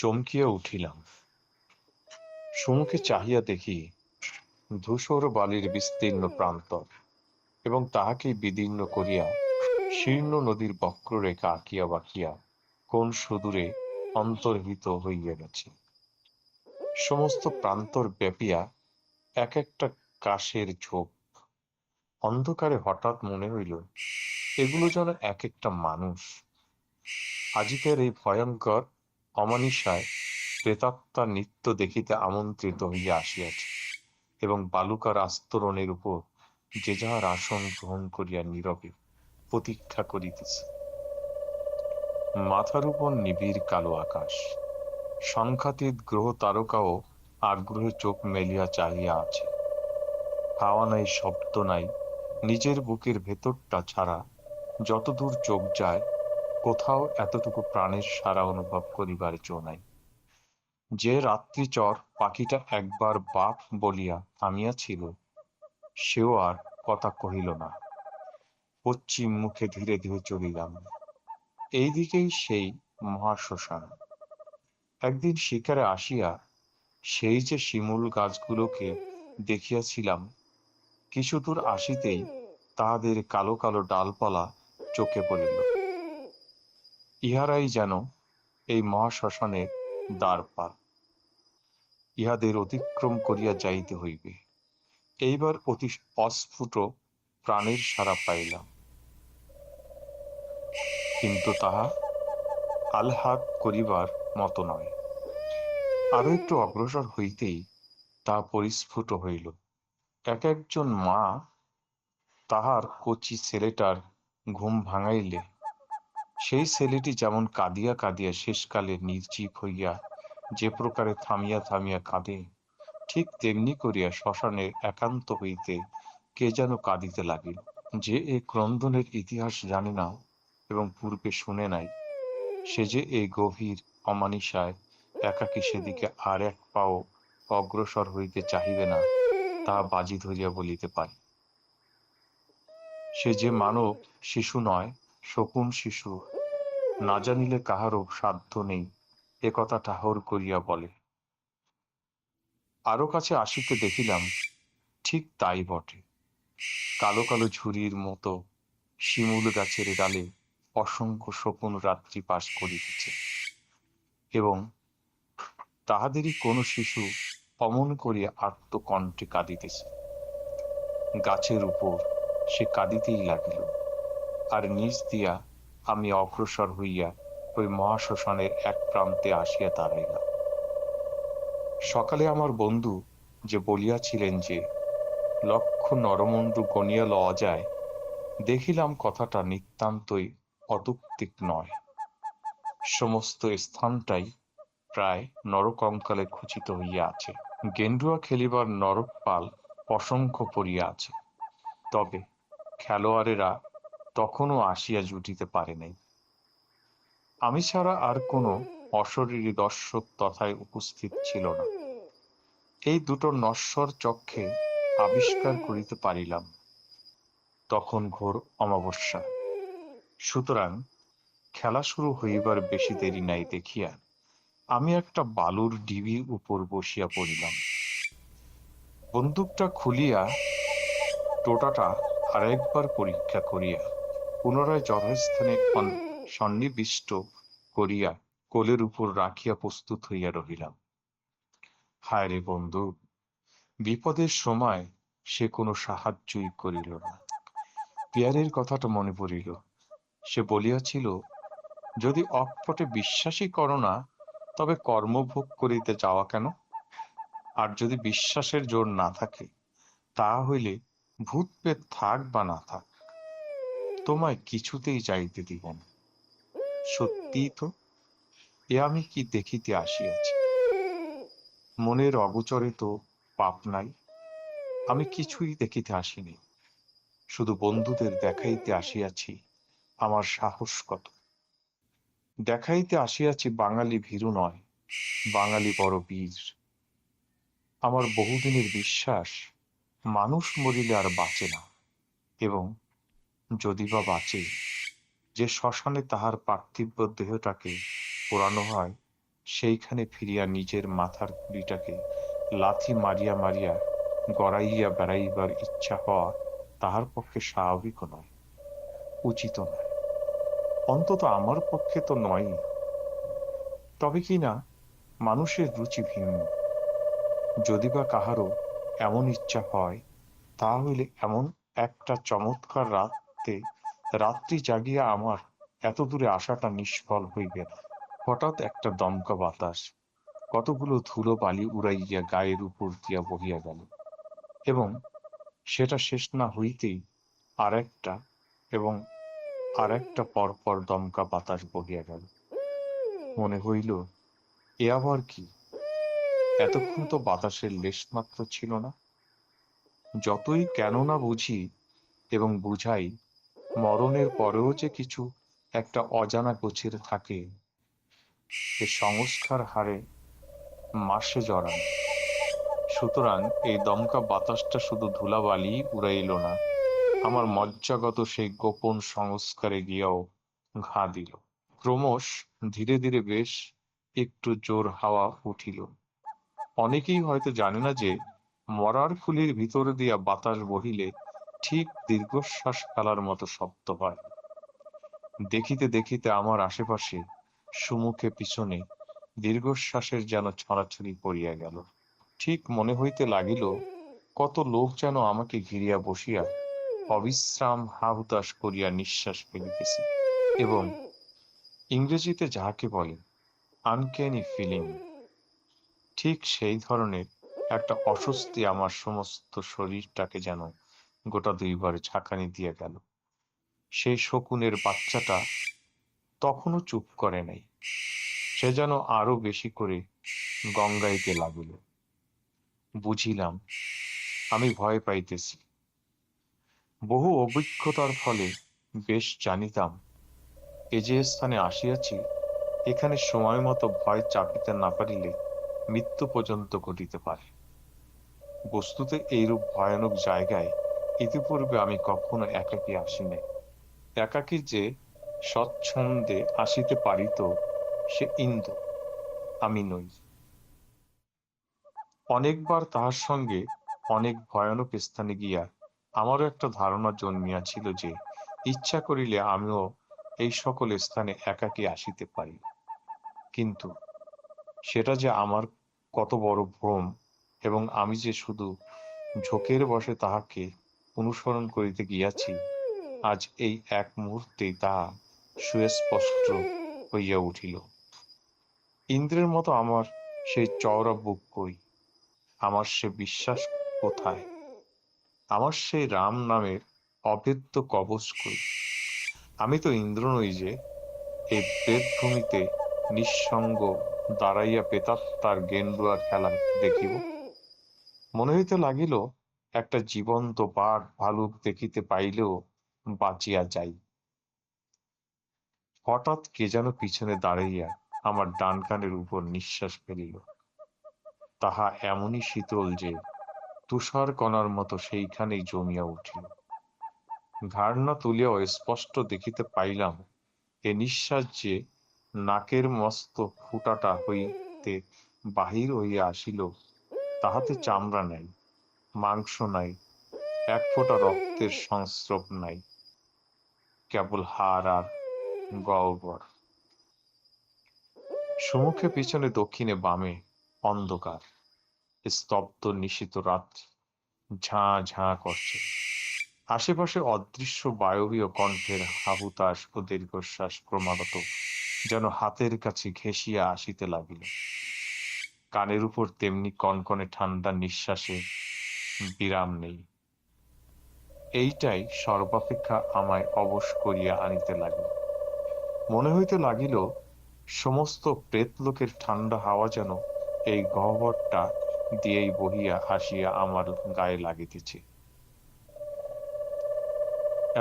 চমকিয়া উঠিলাম। সম্মুখে চাহিয়া দেখি ধূসর বালির বিস্তীর্ণ প্রান্তর, এবং তাহাকেই বিদীর্ণ করিয়া শীর্ণ নদীর বক্ররেখা আঁকিয়া বাঁকিয়া কোন সুদূরে অন্তর্হিত হইয়া গেছে। সমস্ত প্রান্তর ব্যাপিয়া এক একটা কাশের ঝোপ। অন্ধকারে হঠাৎ মনে হইল, এগুলো যেন এক একটা মানুষ। আজিকের এই ভয়ঙ্কর অমানিসায় প্রেতাত্মা নিত্য দেখিতে আমন্ত্রিত হইয়া আসিয়াছে, এবং বালুকার আস্তরণের উপর যে যাহার আসন গ্রহণ করিয়া নীরবে প্রতীক্ষা করিতেছে। মাথার উপর নিবিড় কালো আকাশ, সংখ্যাতীত গ্রহ তারকাও আগ্রহে চোখ মেলিয়া চাহিয়া আছে। হাওয়া নাই, শব্দ নাই, নিজের বুকের ভেতরটা ছাড়া যতদূর চোখ যায় কোথাও এতটুকু প্রাণের সারা অনুভব করিবার জো নাই। যে রাত্রিচর পাখিটা একবার বাপ বলিয়া থামিয়াছিল, সেও আর কথা কহিল না। পশ্চিম মুখে ধীরে ধীরে চলিলাম। এইদিকেই সেই মহাশ্মশান। একদিন শিকারে আসিয়া সেই যে শিমুল গাছগুলোকে দেখিয়াছিলাম, কিছু দূর আসিতেই তাহাদের কালো কালো ডালপালা চোখে পড়িল। ইহারাই যেন এই মহাশ্মশানের দ্বারপাল। ইহাদের অতিক্রম করিয়া যাইতে হইবে। এইবার অতি অস্ফুট প্রাণের সাড়া পাইলাম, কিন্তু তাহা আহ্লাদ করিবার মতো নয়। আরো একটু অগ্রসর হইতেই তাহা পরিস্ফুট হইল। এক একজন মা তাহার কচি ছেলেটার ঘুম ভাঙাইলে সেই ছেলেটি যেমন কাঁদিয়া কাঁদিয়া শেষকালে নির্জীব হইয়া যে প্রকারে থামিয়া থামিয়া কাঁদে, ঠিক তেমনি করিয়া শ্মশানের একান্ত হইতে কে যেন কাঁদিতে লাগিল। যে এই ক্রন্দনের ইতিহাস জানে না এবং পূর্বে শুনে নাই, সে যে এই গভীর অমানিসায় একাকী সেদিকে আর এক পাও অগ্রসর হইতে চাহিবে না, তাহা বাজি ধরিয়া বলিতে পারি। সে যে মানব শিশু নয়, শকুন শিশু, না জানিলে কাহারও সাধ্য নেই, এ কথা ঠাহর করিয়া বলে। আরো কাছে আসিতে দেখিলাম ঠিক তাই বটে। কালো কালো ঝুড়ির মতো শিমুল গাছের ডালে অসংখ্য শকুন রাত্রি পাস করিতেছে, এবং তাহাদেরই কোনো শিশু অমন করিয়া আর্তকণ্ঠে কাঁদিতেছে। গাছের উপর সে কাঁদিতেই লাগিল, আর নিচ দিয়া আমি অগ্রসর হইয়া ওই মহাশ্মশানের এক প্রান্তে আসিয়া দাঁড়াইলাম। সকালে আমার বন্ধু যে বলিয়াছিলেন যে লক্ষ নরমণ্ডু গণিয়া লওয়া যায়, দেখিলাম কথাটা নিতান্তই অযৌক্তিক নয়। সমস্ত স্থানটাই প্রায় নরকঙ্কালে খচিত হইয়া আছে। গেন্ডুয়া খেলিবার নরকপাল অসংখ্য পড়িয়া আছে, তবে খেলোয়াড়েরা তখনও আসিয়া জুটিতে পারে নাই। আমি ছাড়া আর কোনো অশরীরী দর্শক তথায় উপস্থিত ছিল না। এই দুটো নশ্বর চক্ষে আবিষ্কার করিতে পারিলাম। তখন ঘোর অমাবস্যা, সুতরাং খেলা শুরু হইবার বেশি দেরি নাই দেখিয়া আমি একটা বালুর ঢিবির উপর বসিয়া পড়িলাম। বন্দুকটা খুলিয়া টোটাটা আরেকবার পরীক্ষা করিয়া পুনরায় যথাস্থানে সন্নিবিষ্ট করিয়া কোলের উপর রাখিয়া প্রস্তুত হইয়া রহিলাম। হায় রে বন্ধু, বিপদের সময় সে কোনো সাহায্যই করিল না। পিয়ারের কথাটা মনে পড়িল। সে বলিয়াছিল, যদি অকপটে বিশ্বাসই করো না, তবে কর্মভোগ করিতে যাওয়া কেন? আর যদি বিশ্বাসের জোর না থাকে, তা হইলে ভূত পেত থাক বা না থাক, তোমায় কিছুতেই যাইতে দিব না। সত্যিই তো, এ আমি কি দেখিতে আসিয়াছি? মনের অগোচরে তো পাপ নাই। আমি কিছুই দেখিতে আসিনি, শুধু বন্ধুদের দেখাইতে আসিয়াছি আমার সাহস কত। দেখাইতে আসিয়াছি বাঙালি ভীরু নয়, বাঙালি বড় বীর। আমার বহুদিনের বিশ্বাস, মানুষ মরিলে আর বাঁচে না, এবং যদি বা বাঁচে, যে শ্মশানে তাহার পার্থিব দেহটাকে পোড়ানো হয়, সেইখানে ফিরিয়া নিজের মাথার খুলিটাকে লাথি মারিয়া মারিয়া গড়াইয়া বেড়াইবার ইচ্ছা হওয়া তাহার পক্ষে স্বাভাবিকও নয়, উচিত নয়, অন্তত আমার পক্ষে তো নয়ই। তবে কি না, মানুষের রুচি ভিন্ন। যদি বা কাহারও এমন ইচ্ছা হয়, তা হইলে এমন একটা চমৎকার রাত্রি জাগিয়া আমার এত দূরে আসাটা নিষ্ফল হইবে না। হঠাৎ একটা দমকা বাতাস কতগুলো ধুলো বালি উড়াইয়া গায়ের উপর দিয়া বহিয়া গেল, এবং সেটা শেষ না হইতেই আর একটা এবং আর একটা পরপর দমকা বাতাস বহিয়া গেল। মনে হইল, এ আবার কি? এতক্ষণ তো বাতাসের লেশমাত্র ছিল না। যতই কেন না বুঝি এবং বুঝাই, মরণের পরেও যে কিছু একটা অজানা গোছের থাকে, এ সংস্কার হারে মাসে জড়ানো। সুতরাং এই দমকা বাতাসটা শুধু ধুলাবালি উড়াইল না, আমার মজ্জাগত সেই গোপন সংস্কারে গিয়াও ঘা দিল। ক্রমশ ধীরে ধীরে বেশ একটু জোর হাওয়া উঠিল। অনেকেই হয়তো জানে না যে মরার খুলির ভিতর দিয়া বাতাস বহিলে ঠিক দীর্ঘশ্বাস ফেলার মতো শব্দ হয়। দেখিতে দেখিতে আমার আশেপাশে, সুমুখে পিছনে দীর্ঘশ্বাসের যেন ছড়াছড়ি পড়িয়া গেল। ঠিক মনে হইতে লাগিল, কত লোক যেন আমাকে ঘিরিয়া বসিয়া অবিশ্রাম হাহুতাশ করিয়া নিঃশ্বাস ফেলিতেছে, এবং ইংরেজিতে যাহাকে বলে আনক্যানি ফিলিং, ঠিক সেই ধরনের একটা অস্বস্তি আমার সমস্ত শরীরটাকে যেন গোটা দুইবার ঝাঁকানি দিয়া গেল। সেই শকুনের বাচ্চাটা তখনও চুপ করে নাই, সে যেন আরো বেশি করে গঙ্গাইতে লাগিল। বুঝিলাম, আমি ভয় পাইতেছি। বহু অভিজ্ঞতার ফলে বেশ জানিতাম, এ যে স্থানে আসিয়াছি, এখানে সময় মতো ভয় চাপিতে না পারিলে মৃত্যু পর্যন্ত ঘটিতে পারে। বস্তুতে এইরূপ ভয়ানক জায়গায় ইতিপূর্বে আমি কখনো একাকী আসি নাই। একাকী যে স্বচ্ছন্দে আসিতে পারিত, সে ইন্দ্র, আমি নই। অনেকবার তাহার সঙ্গে অনেক ভয়ানক স্থানে গিয়া আমারও একটা ধারণা জন্মিয়াছিল যে ইচ্ছা করিলে আমিও এই সকল স্থানে একাকী আসিতে পারি। কিন্তু সেটা যে আমার কত বড় ভ্রম, এবং আমি যে শুধু ঝোঁকের বশে তাহাকে অনুসরণ করিতে গিয়াছি, আজ এই এক মুহূর্তেই তাহা সুস্পষ্ট হইয়া উঠিল। ইন্দ্রের মতো আমার সেই চওড়া বুক কই? আমার সে বিশ্বাস কোথায়? আমার সেই রাম নামের অভেদ্য কবচ কই? আমি তো ইন্দ্র নই যে এই প্রেতভূমিতে নিঃসঙ্গ দাঁড়াইয়া প্রেতাত্মার গেন্ডুয়া খেলা দেখিব। মনে হইতে লাগিল, একটা জীবন্ত বাঘ ভালুক দেখিতে পাইলেও বাঁচিয়া যাই। হঠাৎ কে যেন পিছনে দাঁড়াইয়া আমার ডান কানের উপর নিঃশ্বাস ফেলিল। তাহা এমনই শীতল যে তুষার কণার মতো সেইখানেই জমিয়া উঠিল। ঘাড় না তুলিয়াও স্পষ্ট দেখিতে পাইলাম, এ নিঃশ্বাস যে নাকের মস্ত ফুটাটা হইতে বাহির হইয়া আসিল, তাহাতে চামড়া নাই, মাংস নাই, এক ফোঁটা রক্তের সংস্রব নাই, কেবল হাড় আর গহ্বর। সম্মুখে পিছনে দক্ষিণে বামে অন্ধকার, স্তব্ধ নিশীথ রাত্রি ঝাঁ ঝাঁ করছে। আশেপাশে অদৃশ্য বায়বীয় কণ্ঠের হাহুতাশ ও দীর্ঘশ্বাস ক্রমাগত যেন হাতের কাছে ঘেঁষিয়া আসিতে লাগিল। কানের উপর তেমনি কনকনে ঠান্ডা নিঃশ্বাসে বিরাম নেই। এইটাই সর্বাপেক্ষা আমায় অবশ করিয়া আনিতে লাগিল। মনে হইতে লাগিল, সমস্ত প্রেতলোকের ঠান্ডা হাওয়া যেন এই গহ্বরটা দিয়েই বহিয়া আসিয়া আমার গায়ে লাগিতেছে।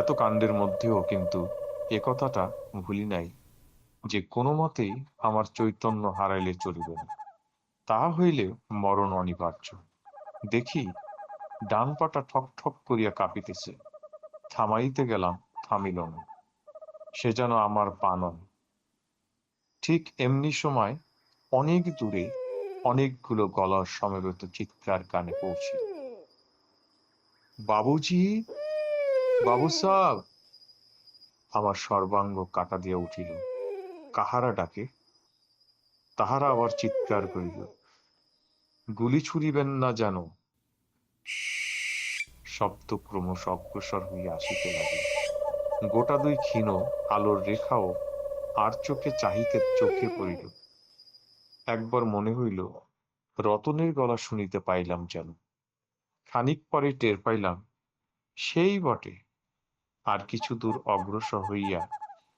এত কাণ্ডের মধ্যেও কিন্তু এ কথাটা ভুলি নাই যে কোনো মতেই আমার চৈতন্য হারাইলে চলিবে না। তাহা হইলে মরণ অনিবার্য। দেখি, ডান পাটা ঠক ঠক করিয়া কাঁপিতেছে। থামাইতে গেলাম, থামিল না। সে যেন আমার পা নয়। ঠিক এমনি সময় অনেক দূরে অনেকগুলো গলার সমবেত চিৎকার কানে পৌঁছিল। বাবুজি, বাবু সাব! আমার সর্বাঙ্গ কাটা দিয়া উঠিল। কাহারা ডাকে? তাহারা আবার চিৎকার করিল, গুলি ছুড়িবেন না যেন। শব্দ ক্রমশ অগ্রসর হইয়া আসিতে লাগিল। গোটা দুই ক্ষীণ আলোর রেখাও আর চোখে চাহিতে চোখে পড়িল। একবার মনে হইল রতনের গলা শুনিতে পাইলাম যেন। খানিক পরে টের পাইলাম সেই বটে। আর কিছু দূর অগ্রসর হইয়া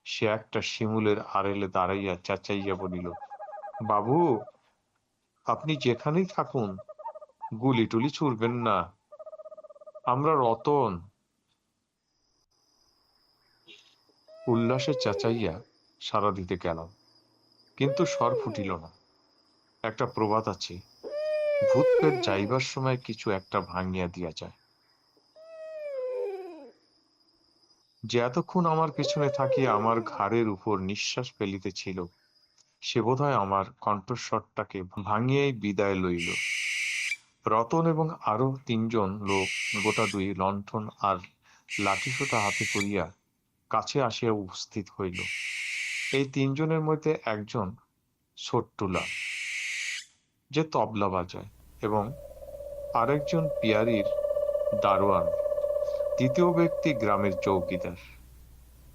সে একটা শিমুলের আড়ালে দাঁড়াইয়া চেঁচাইয়া বলিল, বাবু, আপনি যেখানেই থাকুন, গুলি টুলি ছুড়বেন না, আমরা রতন। উল্লাসে চেঁচাইয়া সাড়া দিতে গেলাম, কিন্তু স্বর ফুটিল না। একটা প্রবাদ আছে, ভূত প্রেত যাইবার সময় কিছু একটা ভাঙিয়া দিয়া যায়। যে এতক্ষণ আমার পেছনে থাকিয়া আমার ঘাড়ের উপর নিঃশ্বাস ফেলিতেছিল, সে বোধহয় আমার কণ্ঠস্বরটাকে ভাঙিয়াই বিদায় লইল। রতন এবং আরো ৩ জন লোক গোটা দুই লণ্ঠন আর লাঠিসোঁটা হাতে করিয়া কাছে আসিয়া উপস্থিত হইল। এই ৩ জনের মধ্যে একজন ছোট্টুলা, যে তবলা বাজায়, এবং আরেকজন পিয়ারির দারোয়ান, তৃতীয় ব্যক্তি গ্রামের চৌকিদার।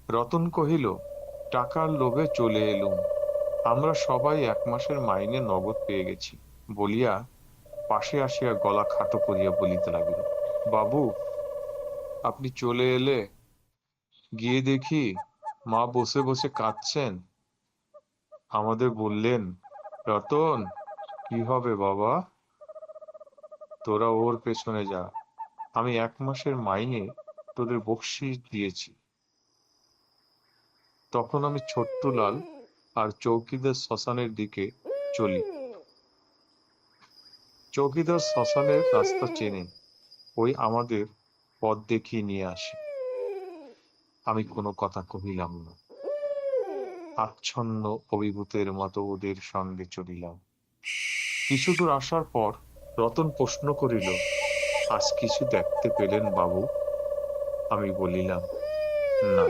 রতন কহিল, টাকার লোভে চলে এলুম, আমরা সবাই ১ মাসের মাইনে নগদ পেয়ে গেছি, বলিয়া পাশে আসিয়া গলা খাটো করিয়া বলিতে লাগিল, বাবু, আপনি চলে এলে, গিয়ে দেখি মা বসে বসে কাঁদছেন। আমাদের বললেন, রতন, কি হবে বাবা, তোরা ওর পেছনে যা, আমি ১ মাসের মাইনে তোদের বকশিশ দিয়েছি। তখন আমি ছোট্টুলাল আর চৌকিদার শ্মশানের দিকে চলি। চৌকিদার শ্মশানের রাস্তা চেনে, ওই আমাদের পথ দেখিয়ে নিয়ে আসে। আমি কোনো কথা কহিলাম না, আচ্ছন্ন অভিভূতের মতো ওদের সঙ্গে চলিলাম। কিছু দূর আসার পর রতন প্রশ্ন করিল, আজ কিছু দেখতে পেলেন বাবু? আমি বলিলাম, না।